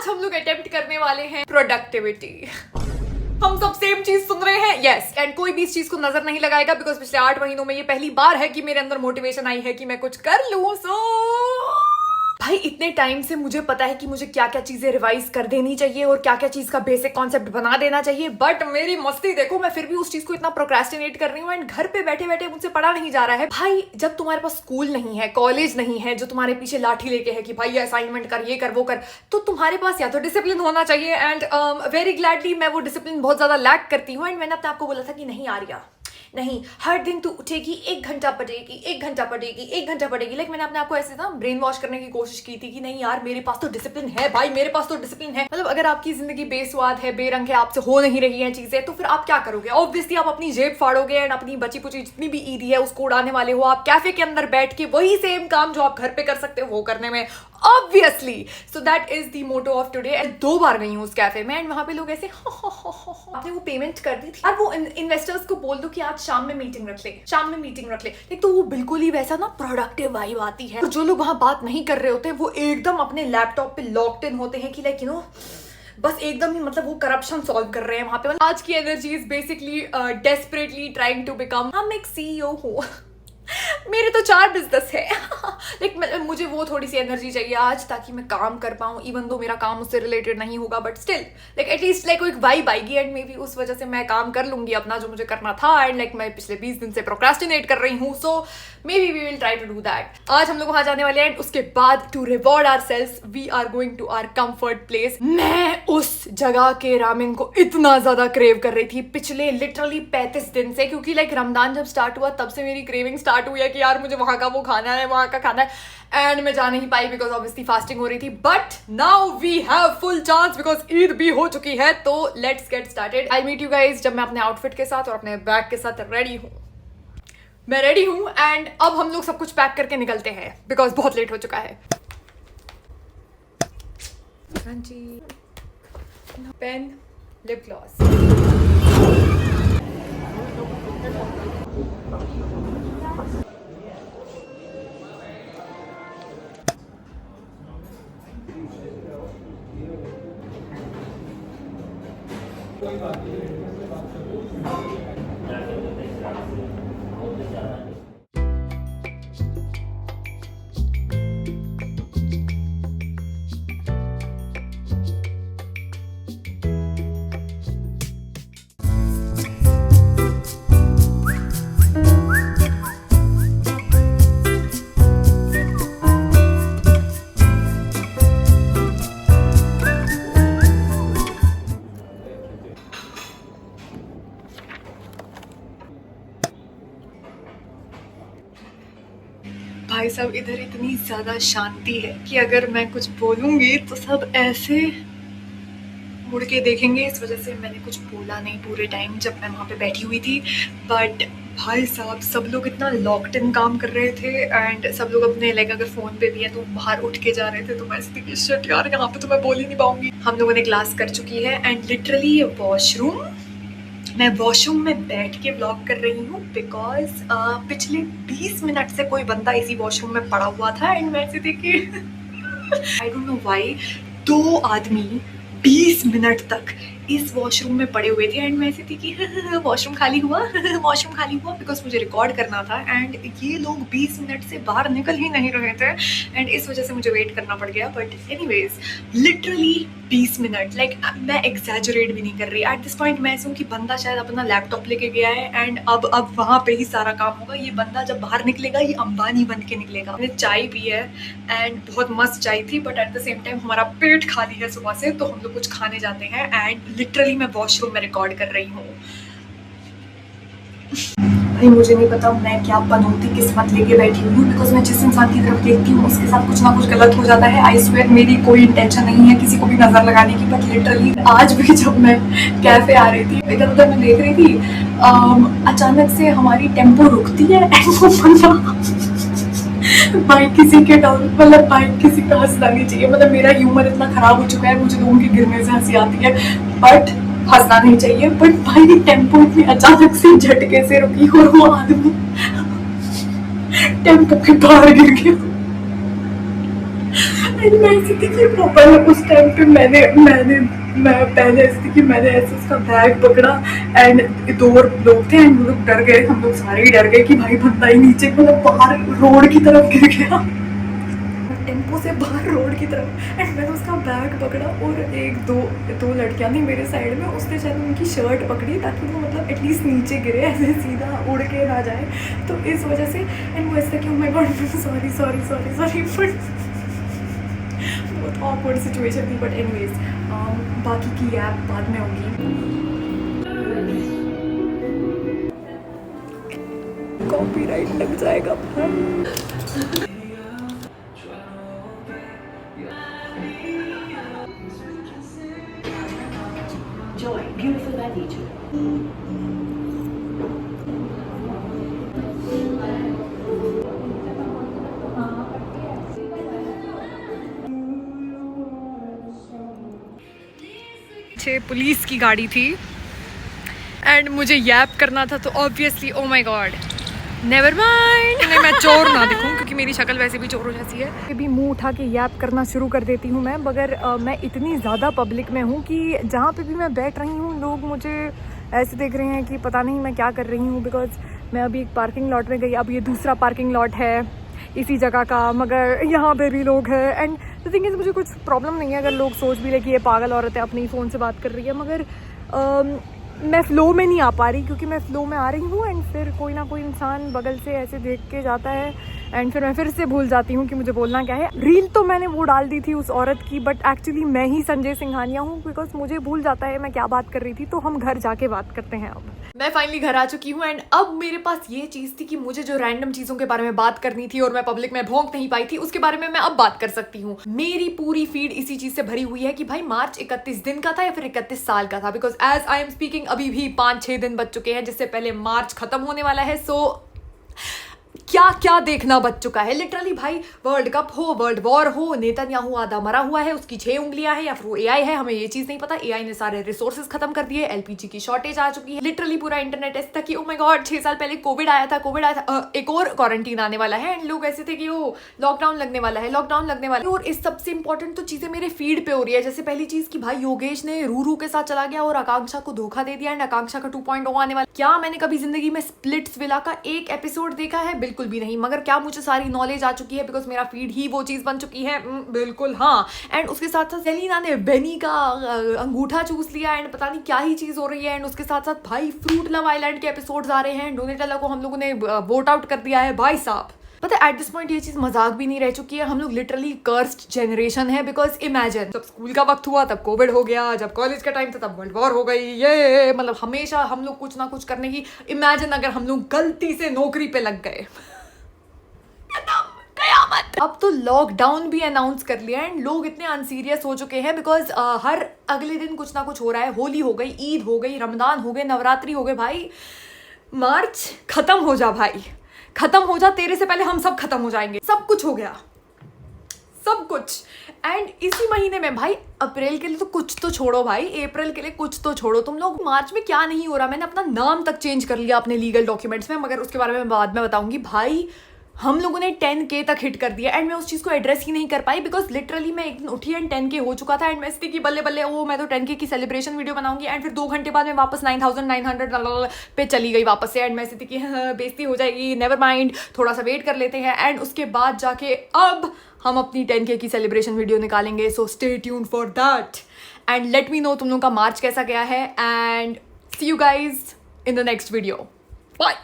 आज हम लोग अटेम्प्ट करने वाले हैं प्रोडक्टिविटी। हम सब सेम चीज सुन रहे हैं, यस, एंड कोई भी इस चीज को नजर नहीं लगाएगा बिकॉज पिछले 8 महीनों में ये पहली बार है कि मेरे अंदर मोटिवेशन आई है कि मैं कुछ कर लूं। भाई इतने टाइम से मुझे पता है कि मुझे क्या क्या चीजें रिवाइज कर देनी चाहिए और क्या क्या चीज का बेसिक कॉन्सेप्ट बना देना चाहिए, बट मेरी मस्ती देखो, मैं फिर भी उस चीज को इतना प्रोक्रेस्टिनेट कर रही हूँ एंड घर पे बैठे बैठे मुझसे पढ़ा नहीं जा रहा है। भाई जब तुम्हारे पास स्कूल नहीं है, कॉलेज नहीं है जो तुम्हारे पीछे लाठी लेके है कि भाई असाइनमेंट कर, ये कर, वो कर, तो तुम्हारे पास या तो डिसिप्लिन होना चाहिए एंड वेरी ग्लैडली मैं वो डिसिप्लिन बहुत ज्यादा लैक करती हूँ। एंड मैंने अपने आपको बोला था कि नहीं आर्या, नहीं, हर दिन तू उठेगी, 1 घंटा पढ़ेगी, 1 घंटा पढ़ेगी, 1 घंटा पढ़ेगी। लाइक मैंने अपने आपको ऐसे ना ब्रेन वॉश करने की कोशिश की थी कि नहीं यार मेरे पास तो डिसिप्लिन है, भाई मेरे पास तो डिसिप्लिन है। मतलब अगर आपकी जिंदगी बेस्वाद है, बेरंग है, आपसे हो नहीं रही है चीजें, तो फिर आप क्या करोगे? ऑब्वियसली आप अपनी जेब फाड़ोगे एंड अपनी बची पुची जितनी भी ईदी है उसको उड़ाने वाले हो। आप कैफे के अंदर बैठ के वही सेम काम जो आप घर पे कर सकते हो वो करने में, obviously. So that is the motto of today. 2 बार गई हूँ उस कैफे में एंड वहां पे लोग ऐसे आपने वो पेमेंट कर दी थी और वो इन्वेस्टर्स को बोल दो कि आज शाम में मीटिंग रख ले, शाम में मीटिंग रख ले। देख तो वो बिल्कुल ही वैसा ना प्रोडक्टिव वाइब आती है। तो जो लोग वहां बात नहीं कर रहे होते वो एकदम अपने लैपटॉप पे लॉक्ड इन होते हैं कि लाइक यू नो बस एकदम ही मतलब वो करप्शन सॉल्व कर रहे हैं वहां पे। आज की energy is basically desperately trying to become, हम एक सीईओ हो मेरे तो 4 बिजनेस है लाइक मुझे वो थोड़ी सी एनर्जी चाहिए आज ताकि मैं काम कर पाऊँ, इवन दो मेरा काम उससे रिलेटेड नहीं होगा, but still like at least like एक वाइब आएगी एंड मे बी उस वजह से मैं काम कर लूंगी अपना जो मुझे करना था। एंड लाइक मैं पिछले 20 दिन से प्रोक्रेस्टिनेट कर रही हूँ, so maybe we will try to do that. आज हम लोग वहां जाने वाले हैं, उसके बाद to reward ourselves we are going to our comfort place. मैं उस जगह के रामेन को इतना ज्यादा क्रेव कर रही थी पिछले लिटरली 35 दिन से, क्योंकि लाइक रमजान जब स्टार्ट हुआ तब से मेरी क्रेविंग स्टार्ट हुई है कि यार मुझे वहां का वो खाना है, वहां का खाना है। एंड मैं जा नहीं पाई बिकॉज ऑब्वियसली फास्टिंग हो रही थी, but now we have full chance because Eid भी हो चुकी है। तो let's get started. I meet you guys जब मैं अपने आउटफिट के साथ और अपने बैग के साथ रेडी हूँ। मैं रेडी हूँ एंड अब हम लोग सब कुछ पैक करके निकलते हैं बिकॉज बहुत लेट हो चुका है। हाँ जी, पेन, लिप ग्लॉस। भाई साहब इधर इतनी ज्यादा शांति है कि अगर मैं कुछ बोलूंगी तो सब ऐसे मुड़ के देखेंगे। इस वजह से मैंने कुछ बोला नहीं पूरे टाइम जब मैं वहाँ पे बैठी हुई थी। बट भाई साहब सब लोग इतना लॉक्ड इन काम कर रहे थे एंड सब लोग अपने लाइक अगर फोन पे भी है तो बाहर उठ के जा रहे थे, तो मैं इसलिए शिट यार यहाँ पे तो मैं बोल ही नहीं पाऊंगी। हम लोगों ने क्लास कर चुकी है एंड लिटरली वॉशरूम, मैं वॉशरूम में बैठ के व्लॉग कर रही हूँ बिकॉज पिछले 20 मिनट से कोई बंदा इसी वॉशरूम में पड़ा हुआ था एंड मैं ऐसे देखिए आई डोंट नो व्हाई 2 आदमी 20 मिनट तक इस वॉशरूम में पड़े हुए थे एंड मैं ऐसी थी कि वॉशरूम खाली हुआ वॉशरूम खाली हुआ बिकॉज मुझे रिकॉर्ड करना था एंड ये लोग 20 मिनट से बाहर निकल ही नहीं रहे थे एंड इस वजह से मुझे वेट करना पड़ गया। But anyways literally 20 minute, like मैं एग्जैजरेट भी नहीं कर रही। एट दिस पॉइंट मैं ऐसा हूँ कि बंदा शायद अपना लैपटॉप लेके गया है एंड अब वहाँ पे ही सारा काम होगा। ये बंदा जब बाहर निकलेगा ये अंबानी बन के निकलेगा। हमने चाय पी है एंड बहुत मस्त चाय थी, but at the same time हमारा पेट खाली है सुबह से, तो हम लोग कुछ खाने जाते हैं एंड लिटरली मैं वॉशरूम में रिकॉर्ड कर रही हूँ। भाई मुझे नहीं पता मैं क्या बनौती किस्मत लेके बैठी हुई हूँ बिकॉज मैं जिस इंसान की तरफ देखती हूँ उसके साथ कुछ ना कुछ गलत हो जाता है। आई स्वेयर मेरी कोई इंटेंशन नहीं है किसी को भी नजर लगाने की, बट लिटरली आज भी जब मैं कैफे आ रही थी इधर उधर मैं देख रही थी, अचानक से हमारी टेम्पो रुकती है एंड वो बंदा बाइक किसी के डाउन, मतलब बाइक किसी का हंसना नहीं चाहिए। मतलब मेरा ह्यूमर इतना खराब हो चुका है, मुझे लोगों के गिरने से हंसी आती है बट हंसना नहीं चाहिए। बट भाई टेम्पो इतनी अचानक से झटके से रुकी और वो आदमी टेम्पो के बाहर गिर गया मैं ऐसी थी कि उस टाइम पे मैं पहले ऐसी थी कि मैंने ऐसे उसका बैग पकड़ा एंड 2 लोग थे एंड वो लोग डर गए, हम लोग सारे ही डर गए कि भाई बंदा ही नीचे मतलब बाहर रोड की तरफ गिर गया, टेम्पो से बाहर रोड की तरफ। एंड मैंने उसका बैग पकड़ा और दो लड़कियां थी मेरे साइड में, उसने शायद उनकी शर्ट पकड़ी ताकि वो मतलब एटलीस्ट नीचे गिरे, ऐसे सीधा उड़ के ना जाए, तो इस वजह से। एंड वो ऐसा कि ओह माय गॉड सॉरी बहुत ऑकवर्ड सिचुएशन थी, बट एनीवेज बाकी की ऐप बाद में होगी। कॉपीराइट लग जाएगा भाई। Joy, beautiful by nature. Police की गाड़ी थी एंड मुझे यैप करना था, तो obviously oh my God never mind, मैं चोर ना दिखूं क्योंकि मेरी शक्ल वैसे भी चोरों जैसी है। ये भी मुंह उठा के यैप करना शुरू कर देती हूँ मैं, मगर मैं इतनी ज़्यादा पब्लिक में हूँ कि जहाँ पे भी मैं बैठ रही हूँ लोग मुझे ऐसे देख रहे हैं कि पता नहीं मैं क्या कर रही हूँ। बिकॉज मैं अभी एक पार्किंग लॉट में गई, अब ये दूसरा पार्किंग लॉट है इसी जगह का, मगर यहाँ पे भी लोग हैं। एंड द थिंग इज़ मुझे कुछ प्रॉब्लम नहीं है अगर लोग सोच भी ले कि ये पागल औरत है अपनी फ़ोन से बात कर रही है, मगर मैं फ़्लो में नहीं आ पा रही, क्योंकि मैं फ़्लो में आ रही हूँ एंड फिर कोई ना कोई इंसान बगल से ऐसे देख के जाता है एंड फिर मैं फिर से भूल जाती हूँ कि मुझे बोलना क्या है। रील तो मैंने वो डाल दी थी उस औरत की, बट एक्चुअली मैं ही संजय सिंघानिया हूँ, बिकॉज मुझे भूल जाता है मैं क्या बात कर रही थी। तो हम घर जाके बात करते हैं। अब मैं फाइनली घर आ चुकी हूँ एंड अब मेरे पास ये चीज़ थी कि मुझे जो रैंडम चीज़ों के बारे में बात करनी थी और मैं पब्लिक में भौंक नहीं पाई थी, उसके बारे में मैं अब बात कर सकती हूँ। मेरी पूरी फीड इसी चीज़ से भरी हुई है कि भाई मार्च 31 दिन का था या फिर 31 साल का था, because as I am speaking अभी भी 5-6 दिन बच चुके हैं, जिससे पहले मार्च खत्म होने वाला है। सो क्या क्या देखना बच चुका है लिटरली भाई। वर्ल्ड कप हो, वर्ल्ड वॉर हो, नेतन्याहू आधा मरा हुआ है, उसकी 6 उंगलियां हैं या फिर वो एआई है, हमें ये चीज नहीं पता। एआई ने सारे रिसोर्सेज खत्म कर दिए, एलपीजी की शॉर्टेज आ चुकी है, लिटरली पूरा इंटरनेट ऐसा था कि ओ माय गॉड 6 साल पहले कोविड आया था, एक और क्वारंटीन आने वाला है एंड लोग ऐसे थे कि वो लॉकडाउन लगने वाला है। और इस सबसे इंपॉर्टेंट तो चीजें मेरे फीड पे हो रही है। जैसे पहली चीज कि भाई योगेश ने रूरू के साथ चला गया और आकांक्षा को धोखा दे दिया एंड आकांक्षा का 2.0 आने वाला। क्या मैंने कभी जिंदगी में स्प्लिट्स विला का एक एपिसोड देखा है? बिल्कुल भी नहीं। मगर क्या मुझे सारी नॉलेज आ चुकी है बिकॉज मेरा फीड ही वो चीज बन चुकी है? बिल्कुल हाँ। एंड उसके साथ साथ सेलिना ने बेनी का अंगूठा चूस लिया एंड पता नहीं क्या ही चीज हो रही है। एंड उसके साथ साथ भाई फ्रूट लव आइलैंड के एपिसोड्स आ रहे हैं, डोनेटेला को हम लोगों ने वोट आउट कर दिया है। भाई साहब पता है एट दिस पॉइंट ये चीज मजाक भी नहीं रह चुकी है, हम लोग लिटरली कर्स्ड जनरेशन है। बिकॉज इमेजिन जब स्कूल का वक्त हुआ तब कोविड हो गया, जब कॉलेज का टाइम था तब वर्ल्ड वॉर हो गई। ये मतलब हमेशा हम लोग कुछ ना कुछ करने की। इमेजिन अगर हम लोग गलती से नौकरी पे लग गए, अब तो लॉकडाउन भी अनाउंस कर लिया एंड लोग इतने अनसीरियस हो चुके हैं बिकॉज हर अगले दिन कुछ ना कुछ हो रहा है। होली हो गई, ईद हो गई, रमजान हो गए, नवरात्रि हो गए। भाई मार्च खत्म हो जा, भाई खत्म हो जा, तेरे से पहले हम सब खत्म हो जाएंगे। सब कुछ हो गया, सब कुछ। एंड इसी महीने में भाई अप्रैल के लिए तो कुछ तो छोड़ो भाई, अप्रैल के लिए कुछ तो छोड़ो तुम लोग। मार्च में क्या नहीं हो रहा, मैंने अपना नाम तक चेंज कर लिया अपने लीगल डॉक्यूमेंट्स में, मगर उसके बारे में बाद में बताऊंगी। भाई हम लोगों ने 10K तक हिट कर दिया एंड मैं उस चीज़ को एड्रेस ही नहीं कर पाई बिकॉज लिटरली मैं एक दिन उठी एंड 10K हो चुका था एंड मैं इसलिए कि बल्ले बल्ले वो मैं तो 10K की सेलिब्रेशन वीडियो बनाऊंगी एंड फिर 2 घंटे बाद मैं वापस 9,900 पे चली गई वापस से। एंड मैं ऐसी थी कि बेइज्जती हो जाएगी, नेवर माइंड, थोड़ा सा वेट कर लेते हैं। एंड उसके बाद जाके अब हम अपनी 10K की सेलिब्रेशन वीडियो निकालेंगे। So stay tuned for that and let me know तुम लोगों का मार्च कैसा गया है and see you guys in the next video. Bye.